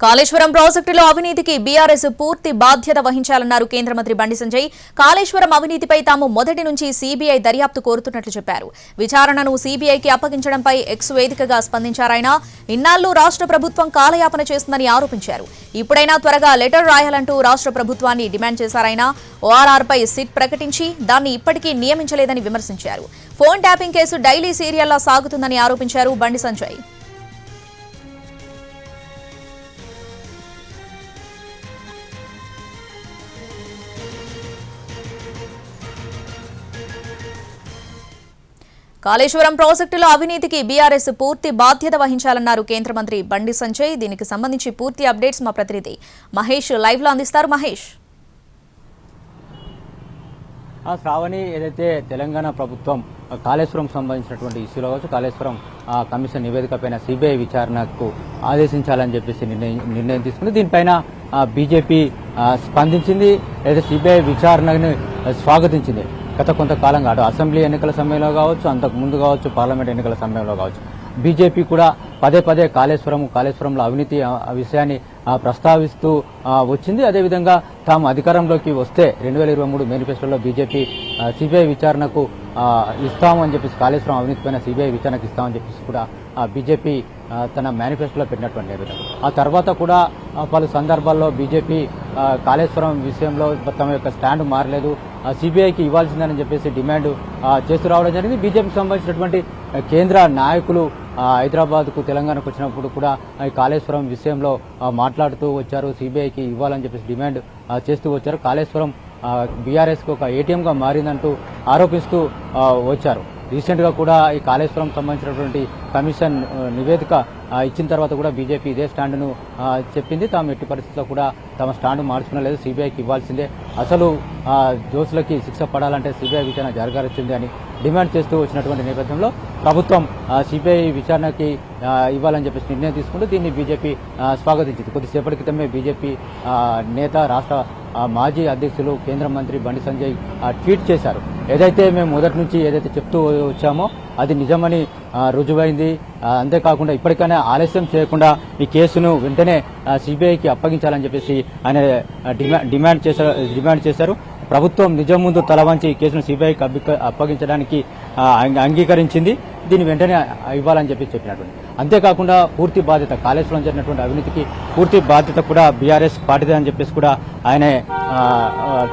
కాళేశ్వరం ప్రాజెక్టులో అవినీతికి బీఆర్ఎస్ పూర్తి బాధ్యత వహించాలన్నారు కేంద్ర మంత్రి బండి సంజయ్. కాళేశ్వరం అవినీతిపై తాము మొదటి నుంచి సీబీఐ దర్యాప్తు కోరుతున్నట్లు చెప్పారు. విచారణను సీబీఐకి అప్పగించడంపై ఎక్స్ వేదికగా స్పందించారాయన. ఇన్నాళ్లు రాష్ట్ర ప్రభుత్వం కాలయాపన చేస్తుందని ఆరోపించారు. ఇప్పుడైనా త్వరగా లెటర్ రాయాలంటూ రాష్ట్ర ప్రభుత్వాన్ని డిమాండ్ చేశారాయన. ఓఆర్ఆర్పై సిట్ ప్రకటించి దాన్ని ఇప్పటికీ నియమించలేదని విమర్శించారు. ఫోన్ ట్యాపింగ్ కేసు డైలీ సీరియల్లా సాగుతుందని ఆరోపించారు బండి సంజయ్. కాళేశ్వరం ప్రాజెక్టులో అవినీతికి బీఆర్ఎస్ పూర్తి బాధ్యత వహించాలన్నారు కేంద్ర మంత్రి బండి సంజయ్. దీనికి సంబంధించి పూర్తి అప్డేట్స్ మా ప్రతినిధి మహేష్ లైవ్ లో అందిస్తారు. మహేష్, శ్రావణి, ఏదైతే తెలంగాణ ప్రభుత్వం కాళేశ్వరం సంబంధించినటువంటి ఇష్యూలో కావచ్చు, కాళేశ్వరం కమిషన్ నివేదిక పైన సిబిఐ విచారణకు ఆదేశించాలని చెప్పేసి నిర్ణయం తీసుకుంది. దీనిపైన బీజేపీ స్పందించింది. ఏదైతే సిబిఐ విచారణను స్వాగతించింది. గత కొంతకాలంగా అటు అసెంబ్లీ ఎన్నికల సమయంలో కావచ్చు, అంతకు ముందు కావచ్చు, పార్లమెంట్ ఎన్నికల సమయంలో కావచ్చు, బీజేపీ కూడా పదే పదే కాళేశ్వరంలో అవినీతి విషయాన్ని ప్రస్తావిస్తూ వచ్చింది. అదేవిధంగా తాము అధికారంలోకి వస్తే 2023 మేనిఫెస్టోలో బీజేపీ సిబిఐ విచారణకు ఇస్తామని చెప్పేసి, కాళేశ్వరం అవినీతిపైన సిబిఐ విచారణకు ఇస్తామని చెప్పేసి కూడా బీజేపీ తన మేనిఫెస్టోలో పెట్టినటువంటి నేపథ్యం. ఆ తర్వాత కూడా పలు సందర్భాల్లో బీజేపీ కాళేశ్వరం విషయంలో తమ యొక్క స్టాండ్ మారలేదు, సిబిఐకి ఇవ్వాల్సిందని చెప్పేసి డిమాండ్ చేస్తూ రావడం జరిగింది. బీజేపీకి సంబంధించినటువంటి కేంద్ర నాయకులు హైదరాబాద్కు, తెలంగాణకు వచ్చినప్పుడు కూడా ఈ కాళేశ్వరం విషయంలో మాట్లాడుతూ వచ్చారు. సిబిఐకి ఇవ్వాలని చెప్పేసి డిమాండ్ చేస్తూ వచ్చారు. కాళేశ్వరం బీఆర్ఎస్కు ఒక ఏటీఎంగా మారిందంటూ ఆరోపిస్తూ వచ్చారు. రీసెంట్గా కూడా ఈ కాళేశ్వరం సంబంధించినటువంటి కమిషన్ నివేదిక ఇచ్చిన తర్వాత కూడా బీజేపీ ఇదే స్టాండ్ను చెప్పింది. తాము ఎట్టి పరిస్థితుల్లో కూడా తమ స్టాండ్ మార్చుకునలేదు, సిబిఐకి ఇవ్వాల్సిందే, అసలు దోషులకి శిక్ష పడాలంటే సిబిఐ విచారణ జరగాల్సిందే అని డిమాండ్ చేస్తూ వచ్చినటువంటి నేపథ్యంలో ప్రభుత్వం సిబిఐ విచారణకి ఇవ్వాలని చెప్పేసి నిర్ణయం తీసుకుంటూ దీన్ని బీజేపీ స్వాగతించింది. కొద్దిసేపటి క్రితమే బీజేపీ నేత, రాష్ట్ర మాజీ అధ్యక్షులు, కేంద్ర మంత్రి బండి సంజయ్ ట్వీట్ చేశారు. ఏదైతే మేము మొదటి నుంచి ఏదైతే చెప్తూ వచ్చామో అది నిజమని రుజువైంది. అంతేకాకుండా ఇప్పటికైనా ఆలస్యం చేయకుండా ఈ కేసును వెంటనే సిబిఐకి అప్పగించాలని చెప్పేసి ఆయన డిమాండ్ చేశారు. ప్రభుత్వం నిజం ముందు తలవంచి ఈ కేసును సిబిఐకి అప్పగించడానికి అంగీకరించింది. దీన్ని వెంటనే ఇవ్వాలని చెప్పి చెప్పినటువంటి, అంతేకాకుండా పూర్తి బాధ్యత కాళేశ్వరం జరిగినటువంటి అవినీతికి పూర్తి బాధ్యత కూడా బీఆర్ఎస్ పార్టీదే అని చెప్పేసి కూడా ఆయన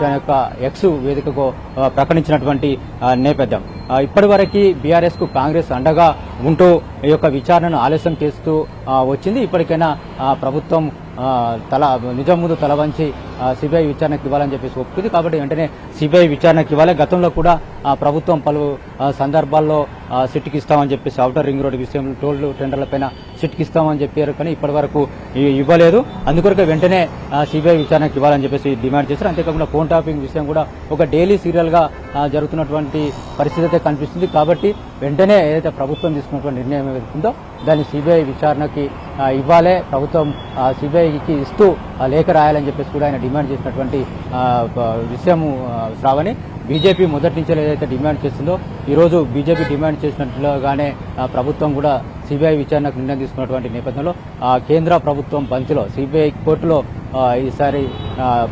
తన యొక్క ఎక్స్ వేదికకు ప్రకటించినటువంటి నేపథ్యం. ఇప్పటి వరకు బీఆర్ఎస్ కు కాంగ్రెస్ అండగా ఉంటూ ఈ యొక్క విచారణను ఆలస్యం చేస్తూ వచ్చింది. ఇప్పటికైనా ప్రభుత్వం నిజం ముందు తల వంచి సిబిఐ విచారణకు ఇవ్వాలని చెప్పేసి ఒప్పుకుంది. కాబట్టి వెంటనే సిబిఐ విచారణకు ఇవ్వాలి. గతంలో కూడా ప్రభుత్వం పలు సందర్భాల్లో సిట్కి ఇస్తామని చెప్పేసి, ఔటర్ రింగ్ రోడ్డు విషయంలో టోల్ టెండర్లపైన సిట్కి ఇస్తామని చెప్పారు, కానీ ఇప్పటి వరకు ఇవ్వలేదు. అందుకొరకు వెంటనే సిబిఐ విచారణకు ఇవ్వాలని చెప్పేసి డిమాండ్ చేశారు. అంతేకాకుండా ఫోన్ ట్యాపింగ్ విషయం కూడా ఒక డైలీ సీరియల్ గా జరుగుతున్నటువంటి పరిస్థితి అయితే కనిపిస్తుంది. కాబట్టి వెంటనే ఏదైతే ప్రభుత్వం తీసుకున్నటువంటి నిర్ణయం ఏదైతుందో దాన్ని సిబిఐ విచారణకి ఇవ్వాలే, ప్రభుత్వం సిబిఐకి ఇస్తూ లేఖ రాయాలని చెప్పేసి కూడా ఆయన డిమాండ్ చేసినటువంటి విషయం శ్రావణి. బీజేపీ మొదటి నుంచి ఏదైతే డిమాండ్ చేస్తుందో ఈరోజు బీజేపీ డిమాండ్ చేసినట్లుగానే ప్రభుత్వం కూడా సిబిఐ విచారణకు నిర్ణయం తీసుకున్నటువంటి నేపథ్యంలో కేంద్ర ప్రభుత్వం బంతిలో సిబిఐ కోర్టులో ఈసారి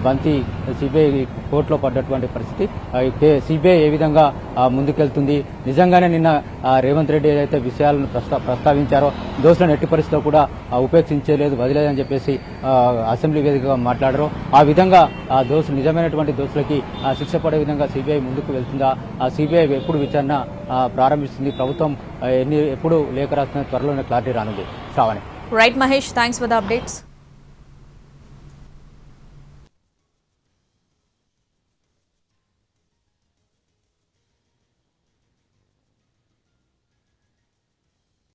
బంతి సిబిఐ కోర్టులో పడ్డటువంటి పరిస్థితి. సిబిఐ ఏ విధంగా ముందుకెళ్తుంది, నిజంగానే నిన్న రేవంత్ రెడ్డి ఏదైతే విషయాలను ప్రస్తావించారో దోషులను ఎట్టి పరిస్థితిలో కూడా ఉపేక్షించలేదు, వదిలేదని చెప్పేసి అసెంబ్లీ వేదికగా మాట్లాడారో ఆ విధంగా నిజమైనటువంటి దోషులకి శిక్ష పడే విధంగా సిబిఐ ముందుకు వెళ్తుందా, సిబిఐ ఎప్పుడు విచారణ ప్రారంభిస్తుంది, ప్రభుత్వం ఎప్పుడు లేఖ రాస్తున్న త్వరలోనే క్లారిటీ రానుంది. Shravani. Right Mahesh, thanks for the updates.